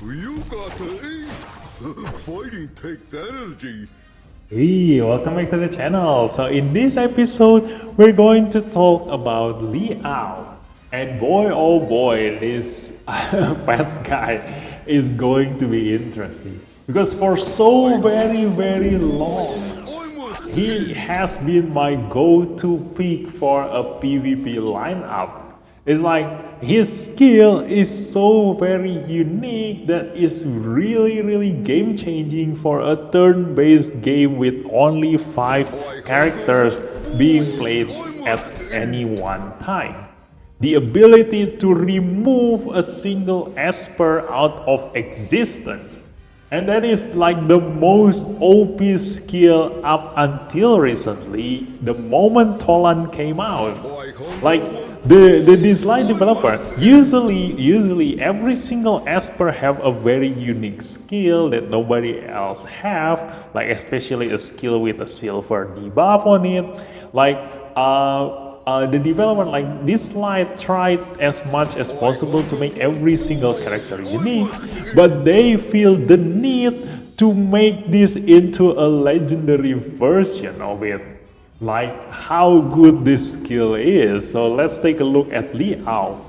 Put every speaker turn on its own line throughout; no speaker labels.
You got the 8. Fighting takes energy.
Hey, welcome back to the channel. So in this episode, we're going to talk about Liao. And boy, oh boy, this fat guy is going to be interesting. Because for so very long, he has been my go-to pick for a PvP lineup. It's like his skill is so very unique that is really game changing for a turn-based game with only 5 characters being played at any one time. The ability to remove a single Esper out of existence. And that is like the most OP skill up until recently, the moment Tolan came out. Like the Dislyte developer, usually every single Esper have a very unique skill that nobody else have, like especially a skill with a silver debuff on it. Like the developer like Dislyte tried as much as possible to make every single character unique, but they feel the need to make this into a legendary version of it. Like how good this skill is. So let's take a look at Liao.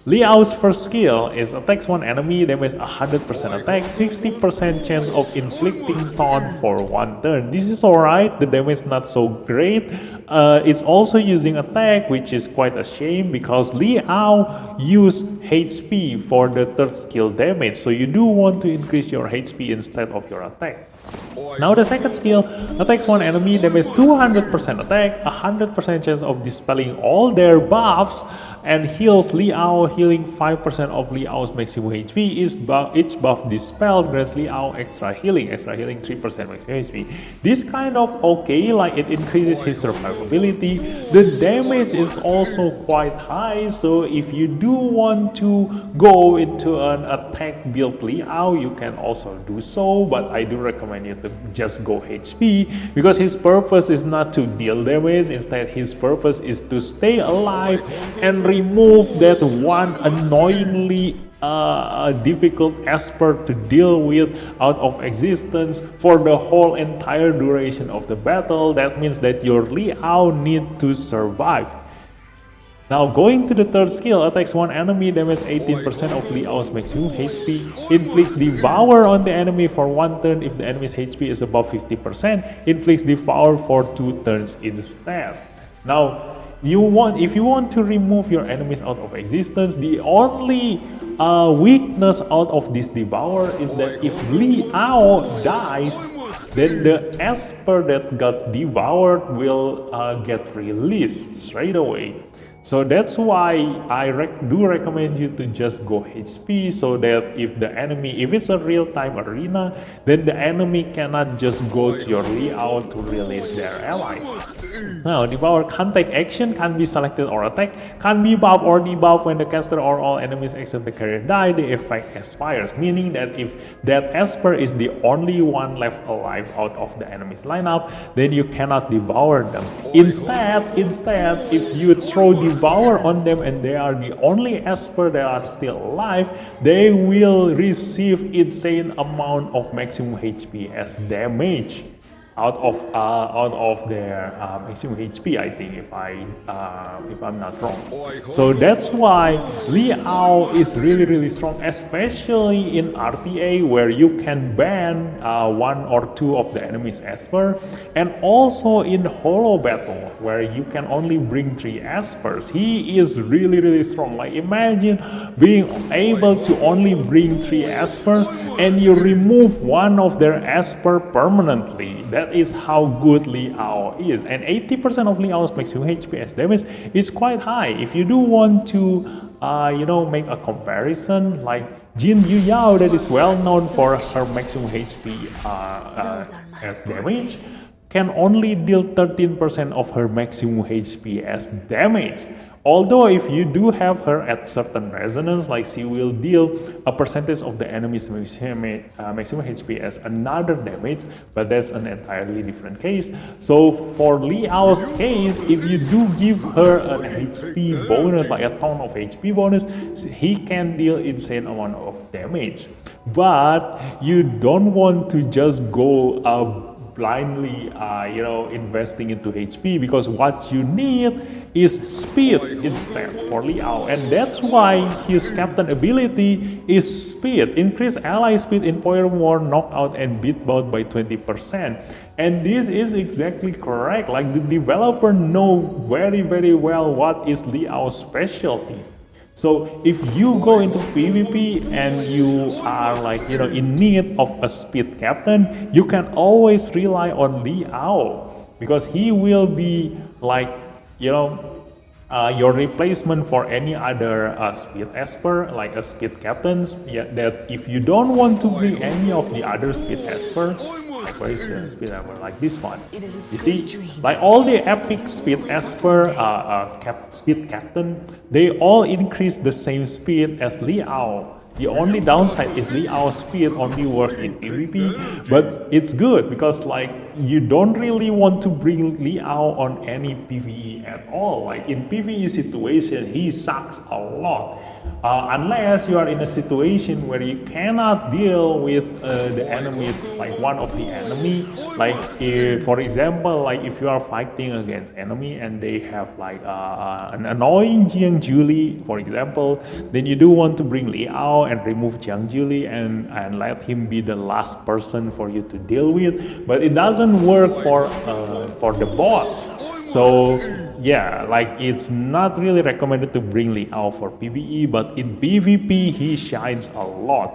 Liao's first skill is attacks one enemy, damage 100% attack, 60% chance of inflicting taunt for 1 turn. This is alright, the damage not so great. It's also using attack, which is quite a shame because Liao use HP for the third skill damage, so you do want to increase your HP instead of your attack. Now the second skill attacks one enemy, damage 200% attack, 100% chance of dispelling all their buffs, and heals Liao, healing 5% of Liao's maximum HP. Each buff dispelled grants Liao extra healing 3% maximum HP. This kind of okay, like it increases his survivability. The damage is also quite high, so if you do want to go into an attack build Liao, you can also do so, but I do recommend you to just go HP because his purpose is not to deal damage, instead his purpose is to stay alive and remove that one annoyingly difficult Esper to deal with out of existence for the whole entire duration of the battle. That means that your Liao need to survive. Now going to the third skill, attacks one enemy, damage 18% of Liao's maximum HP, inflicts Devour on the enemy for 1 turn if the enemy's HP is above 50%, inflicts Devour for 2 turns instead. Now, if you want to remove your enemies out of existence, the only weakness out of this Devour is that if Liao dies, then the Esper that got devoured will get released straight away. So that's why I do recommend you to just go HP, so that if it's a real-time arena, then the enemy cannot just go to your Liao to release their allies. Now, Devour can't take action, can't be selected or attack, can't be buff or debuff when the caster or all enemies except the carrier die, the effect expires, meaning that if that Esper is the only one left alive out of the enemy's lineup, then you cannot devour them. Instead, if you throw Devour on them and they are the only Esper that are still alive, they will receive insane amount of maximum HP as damage out of their maximum HP, I think, if I'm not wrong. So that's why Liao is really strong, especially in RTA where you can ban 1 or 2 of the enemy's Esper, and also in Holo Battle where you can only bring 3 Espers. He is really strong. Like imagine being able to only bring 3 Espers and you remove 1 of their Esper permanently. That is how good Liao is, and 80% of Liao's maximum HP as damage is quite high. If you do want to make a comparison, like Jin Yu Yao, that is well known for her maximum HP as damage, can only deal 13% of her maximum HP as damage, Although if you do have her at certain resonance, like she will deal a percentage of the enemy's maximum HP as another damage, but that's an entirely different case. So for Liao's case, if you do give her an HP bonus, like a ton of HP bonus, he can deal insane amount of damage. But you don't want to just go blindly investing into HP, because what you need is speed instead for Liao, and that's why his captain ability is speed. Increase ally speed in point war, knockout and beat bout by 20%. And this is exactly correct. Like, the developer know very well what is Liao's specialty. So if you go into PvP and you are like, in need of a speed captain, you can always rely on Liao, because he will be like, your replacement for any other speed esper, like a speed captains. Yeah, that if you don't want to bring any of the other speed esper, like where is the speed esper, like this one, you see, like all the epic speed esper speed captain, they all increase the same speed as Liao. The only downside is Liao's speed only works in PvP, but it's good because like you don't really want to bring Liao on any PvE at all. Like in PvE situation, he sucks a lot. Unless you are in a situation where you cannot deal with the enemies, like one of the enemy, like if, for example, like if you are fighting against enemy and they have like an annoying Jiang Julie, for example, then you do want to bring Liao and remove Jiang Julie and let him be the last person for you to deal with, but it doesn't work for the boss. So yeah, like it's not really recommended to bring Liao for PvE, but in PvP he shines a lot.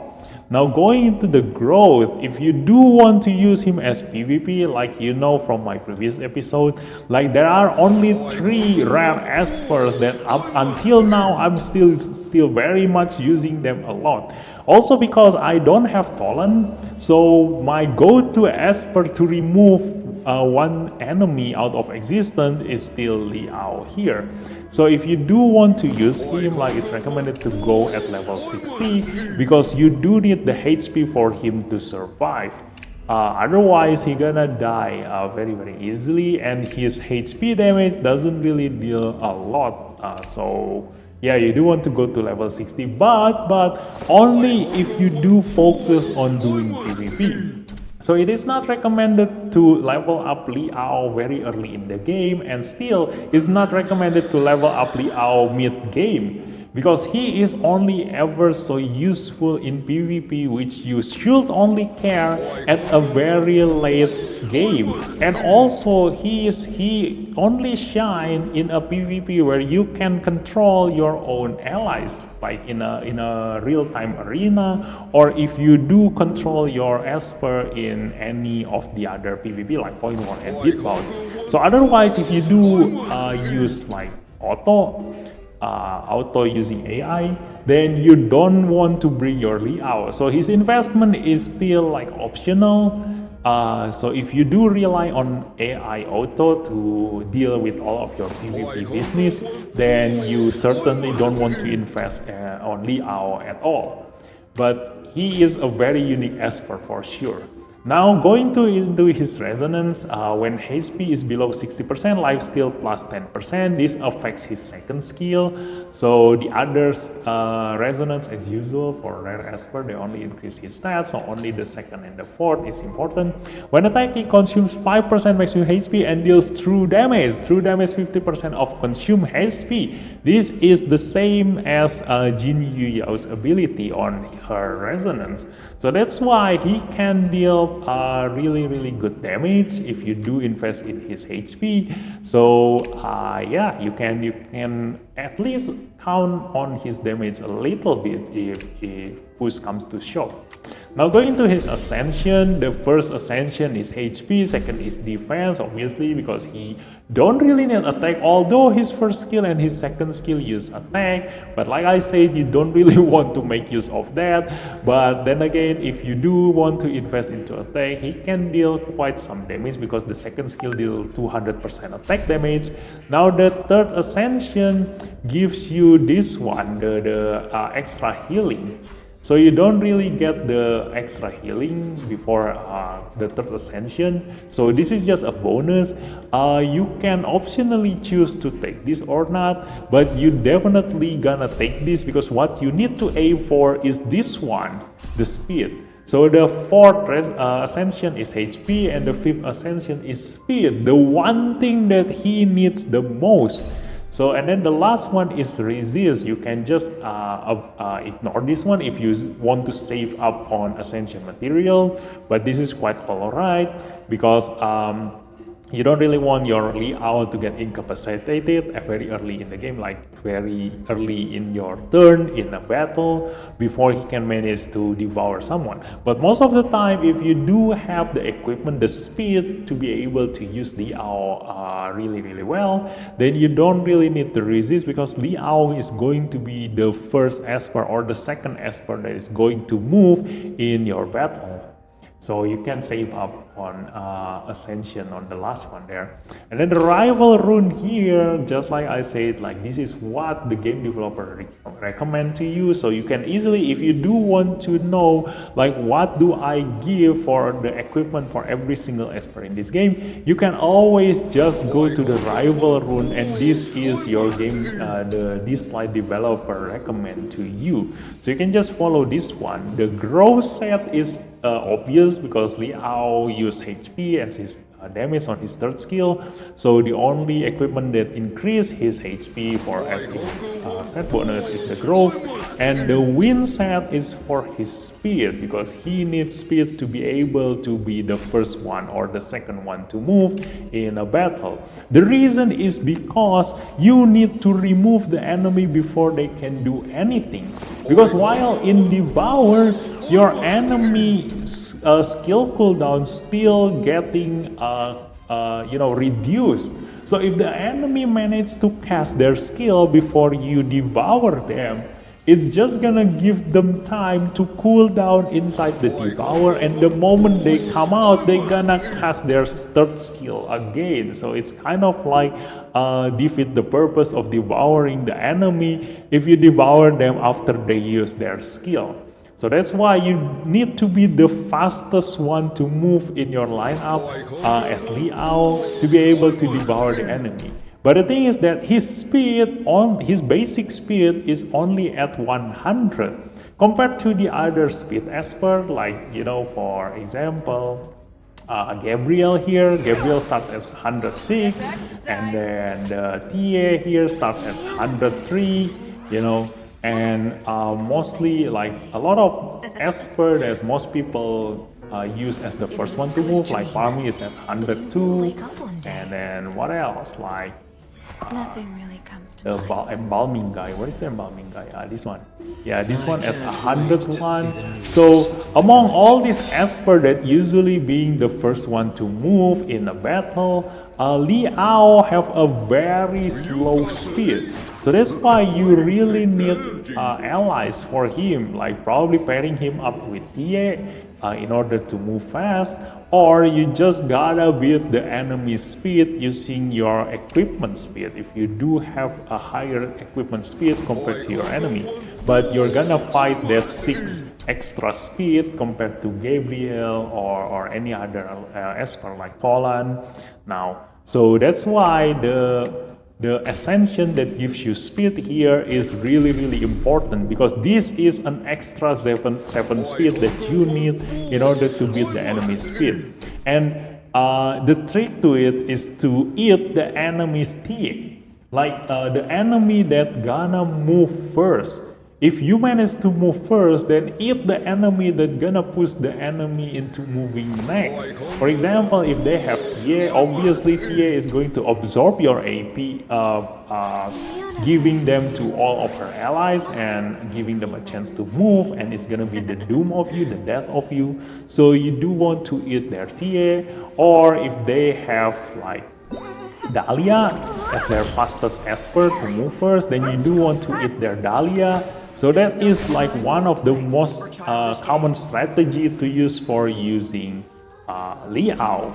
Now going into the growth, if you do want to use him as PvP, like you know from my previous episode, like there are only 3 rare espers that up until now I'm still very much using them a lot. Also because I don't have Tolan, so my go-to esper to remove one enemy out of existence is still Liao here. So if you do want to use him, like it's recommended to go at level 60, because you do need the HP for him to survive. Otherwise he gonna die very easily, and his HP damage doesn't really deal a lot. So yeah, you do want to go to level 60, but only if you do focus on doing PvP. So it is not recommended to level up Liao very early in the game, and still it's not recommended to level up Liao mid-game, because he is only ever so useful in PvP, which you should only care at a very late game. And also he only shine in a PvP where you can control your own allies, like in a real-time arena, or if you do control your esper in any of the other PvP like Point 1 and Beatbound. So otherwise, if you do use like auto using AI, then you don't want to bring your Liao. So his investment is still like optional. So if you do rely on AI auto to deal with all of your PvP business, then you certainly don't want to invest on Liao at all. But he is a very unique esper for sure. Now going into his resonance, when HP is below 60%, lifesteal plus 10%, this affects his second skill. So the others resonance as usual for rare esper, they only increase his stats, so only the second and the fourth is important. When attacking, consumes 5% maximum HP and deals true damage. True damage 50% of consumed HP. This is the same as Jin Yuyao's ability on her resonance. So that's why he can deal really good damage if you do invest in his HP. So yeah, you can at least count on his damage a little bit if push comes to shove. Now going to his ascension, the first ascension is HP, second is defense, obviously because he don't really need attack, although his first skill and his second skill use attack, but like I said, you don't really want to make use of that. But then again, if you do want to invest into attack, he can deal quite some damage because the second skill deal 200% attack damage. Now the third ascension gives you this one, the extra healing. So you don't really get the extra healing before the third ascension. So this is just a bonus. You can optionally choose to take this or not, but you definitely gonna take this because what you need to aim for is this one, the speed. So the fourth ascension is HP and the fifth ascension is speed, the one thing that he needs the most. So and then the last one is resist. You can just ignore this one if you want to save up on ascension material, but this is quite alright because you don't really want your Liao to get incapacitated very early in the game, like very early in your turn in a battle before he can manage to devour someone. But most of the time, if you do have the equipment, the speed to be able to use Liao really well, then you don't really need to resist because Liao is going to be the first Esper or the second Esper that is going to move in your battle. So you can save up on Ascension on the last one there. And then the rival rune here, just like I said, like this is what the game developer recommend to you. So you can easily, if you do want to know like what do I give for the equipment for every single Esper in this game, you can always just go to the rival rune, and this is your game, the Dislyte developer recommend to you. So you can just follow this one. The growth set is obvious because Liao used HP as his damage on his third skill, so the only equipment that increase his HP for as his set bonus is the growth, and the wind set is for his speed because he needs speed to be able to be the first one or the second one to move in a battle. The reason is because you need to remove the enemy before they can do anything, because while in Devour your enemy skill cooldown still getting reduced. So if the enemy managed to cast their skill before you devour them, it's just gonna give them time to cool down inside the Devour, and the moment they come out, they're gonna cast their third skill again. So it's kind of like defeat the purpose of devouring the enemy if you devour them after they use their skill. So that's why you need to be the fastest one to move in your lineup as Liao to be able to devour the enemy. But the thing is that his speed, his basic speed is only at 100 compared to the other speed Esper, like, for example, Gabriel here. Gabriel starts at 106, and then the TA here starts at 103, and mostly like a lot of Esper that most people use as the first one to move, like Farmy is at 102, and then what else, like
Nothing really comes to
the embalming guy. What is the embalming guy? This one. Yeah, this one at 101. So among all these Esper that usually being the first one to move in a battle, Liao have a very slow speed. So that's why you really need allies for him, like probably pairing him up with TA in order to move fast, or you just gotta beat the enemy speed using your equipment speed if you do have a higher equipment speed compared to your enemy. But you're gonna fight that 6 extra speed compared to Gabriel or any other Esper like Tolan now. So that's why the ascension that gives you speed here is really important, because this is an extra 7 speed that you need in order to beat the enemy speed. And the trick to it is to eat the enemy's TA, like the enemy that gonna move first. If you manage to move first, then eat the enemy that gonna push the enemy into moving next. For example, if they have TA, obviously TA is going to absorb your AP giving them to all of her allies and giving them a chance to move, and it's gonna be the doom of you, the death of you. So you do want to eat their TA, or if they have like Dahlia as their fastest Esper to move first, then you do want to eat their Dahlia. So that is like one of the most common strategy to use for using Liao.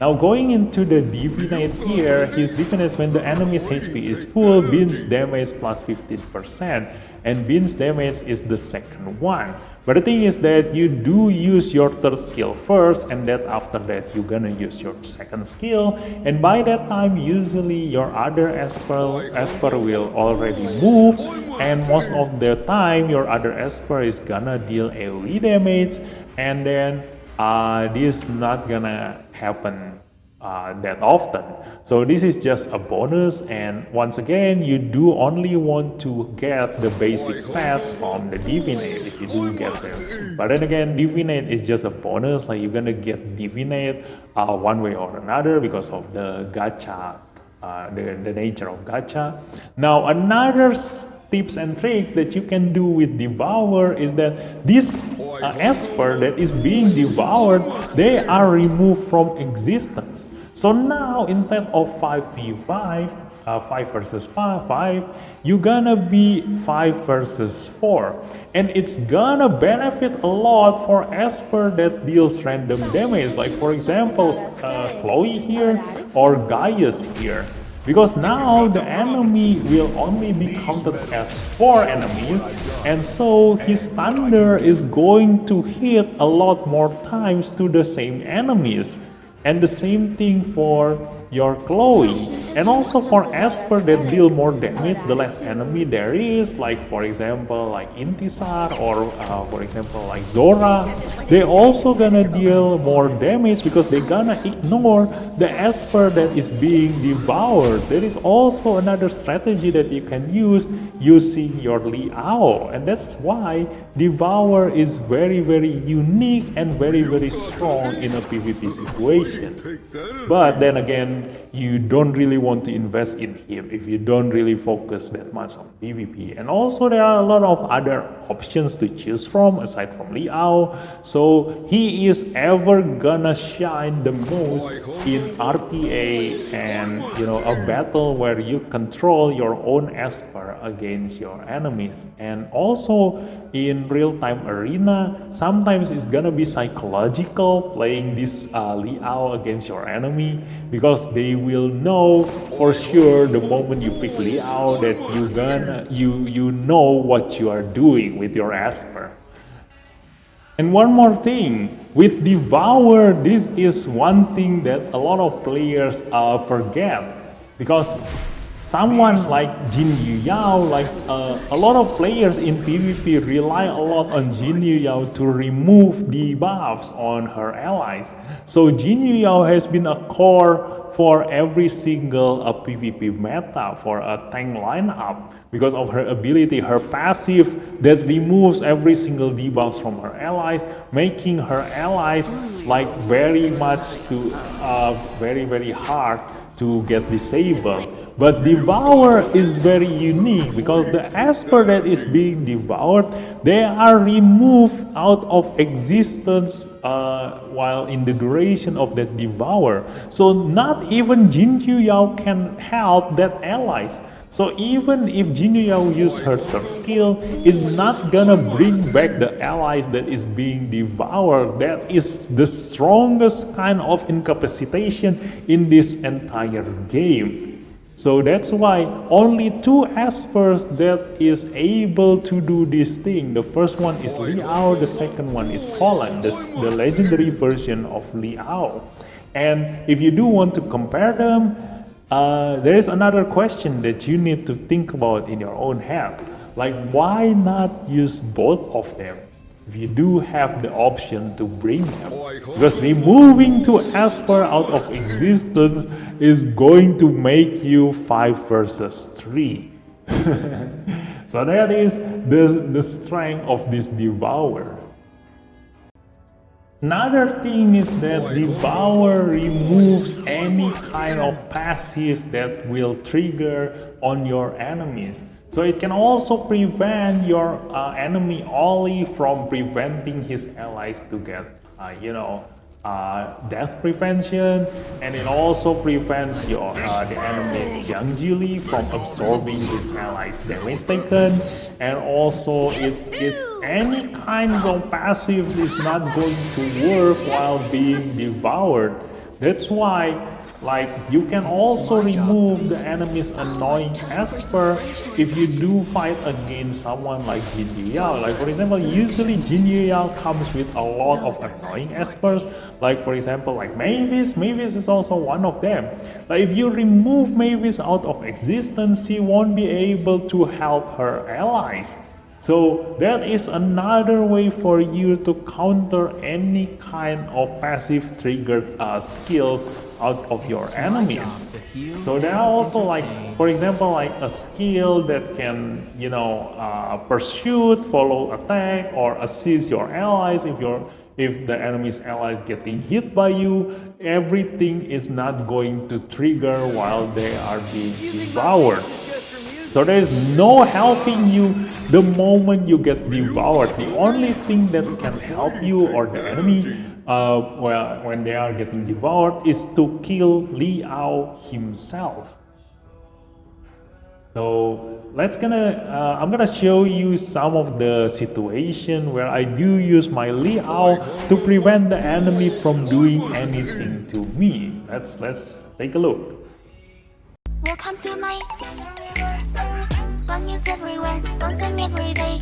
Now going into the Divinate here, his defense when the enemy's HP is full, Bean's damage plus 15%, and Bean's damage is the second one. But the thing is that you do use your third skill first, and that after that you're gonna use your second skill, and by that time usually your other Esper will already move, and most of the time your other Esper is gonna deal AoE damage, and then this not gonna happen that often. So this is just a bonus, and once again you do only want to get the basic stats from the Divinate if you do get them. But then again, Divinate is just a bonus, like you're gonna get Divinate one way or another because of the gacha, the nature of gacha. Now another tips and tricks that you can do with Devour is that this Esper that is being devoured, they are removed from existence. So now instead of 5v5, 5 versus 5, you're gonna be 5 versus 4. And it's gonna benefit a lot for Esper that deals random damage, like for example Chloe here or Gaius here. Because now the enemy will only be counted as 4 enemies, and so his thunder is going to hit a lot more times to the same enemies. And the same thing for your Chloe. And also for Esper that deal more damage the less enemy there is, like for example like Intisar or for example like Zora, they also gonna deal more damage because they gonna ignore the Esper that is being devoured. There is also another strategy that you can use using your Liao, and that's why Devour is very unique and very strong in a PvP situation. But then again, you don't really want to invest in him if you don't really focus that much on PvP. And also there are a lot of other options to choose from aside from Liao. So he is ever gonna shine the most in RTA and a battle where you control your own Esper against your enemies. And also in real-time arena, sometimes it's gonna be psychological playing this Liao against your enemy, because they will know for sure the moment you pick Liao that you know what you are doing with your Esper. And one more thing, with Devour, this is one thing that a lot of players forget, because someone like Jin Yuyao, like a lot of players in PvP rely a lot on Jin Yuyao to remove debuffs on her allies. So Jin Yuyao has been a core for every single PvP meta for a tank lineup because of her ability, her passive that removes every single debuffs from her allies, making her allies like very much to very hard to get disabled. But Devour is very unique because the Esper that is being devoured, they are removed out of existence while in the duration of that Devour. So not even Jin Yuyao can help that allies. So even if Jin Yuyao use her third skill, it's not gonna bring back the allies that is being devoured. That is the strongest kind of incapacitation in this entire game. So that's why only 2 Espers that is able to do this thing. The first one is Liao, the second one is Tolan, the legendary version of Liao. And if you do want to compare them, there is another question that you need to think about in your own head. Like, why not use both of them if you do have the option to bring them? Because removing 2 Esper out of existence is going to make you 5 versus 3. So that is the strength of this Devour. Another thing is that Devour removes any kind of passives that will trigger on your enemies. So it can also prevent your enemy Ollie from preventing his allies to get, death prevention, and it also prevents your the enemy's Young Julie from absorbing his allies' damage taken, and also it any kinds of passives is not going to work while being devoured. That's why, like, you can also remove the enemy's annoying Esper if you do fight against someone like Jin Yao. Like, for example, usually Jin Yao comes with a lot of annoying Espers. Like, for example, like Mavis. Mavis is also one of them. Like, if you remove Mavis out of existence, she won't be able to help her allies. So that is another way for you to counter any kind of passive triggered skills out of your enemies. So there are also, like, for example, like a skill that can, pursue, follow attack, or assist your allies if the enemy's allies getting hit by you. Everything is not going to trigger while they are being devoured. So there is no helping you the moment you get devoured. The only thing that can help you or the enemy when they are getting devoured is to kill Liao himself. So I'm gonna show you some of the situation where I do use my Liao to prevent the enemy from doing anything to me. Let's take a look.
Welcome to my fun news everywhere, dancing every day.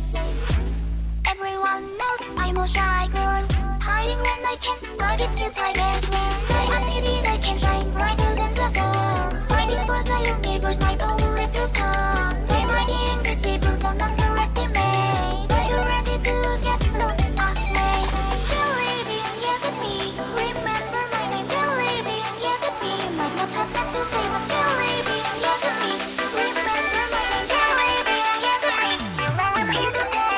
Everyone knows I'm a shy girl, hiding when I can, but it's cute I guess when I admit I can shine brighter than the sun. Fighting for the universe, my own life is done. They might be invisible, don't underestimate. Are you ready to get blown away? Jalebi and you get me. Remember my name, Jalebi and you get me. Might not have much to say, but Jalebi and you get me. Remember my name, Jalebi and you get me. You know I'm here to stay.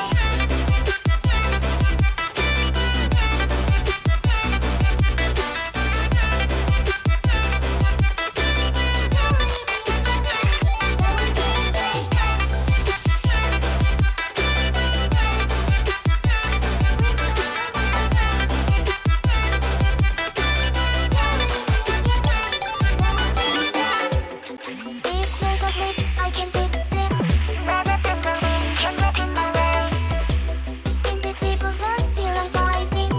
If there's a glitch, I can fix it. Rather than the rain, can get in my way. Invisible girl, till I'm fighting.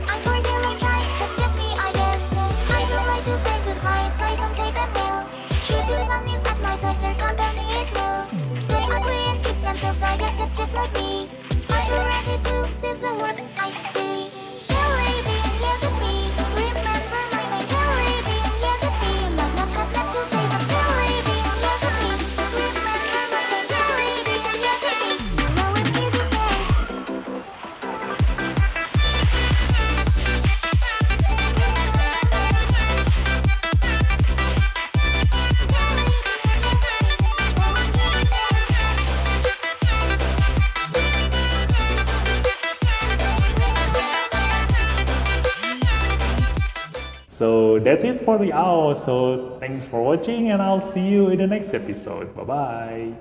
I'm for you, I try, that's just me, I guess. I don't like to say goodbye, so I don't take a pill. Keep you one inside my side, their company is real. They ugly and keep themselves, I guess that's just like me. Are you ready to see the world I see? Jalebi and you get me. Remember my name, Jalebi and you get me. Might not have much to say, but Jalebi and you get me. Remember my name, Jalebi and you get me. You know I'm here to stay.
So that's it for the hour. So thanks for watching, and I'll see you in the next episode. Bye bye.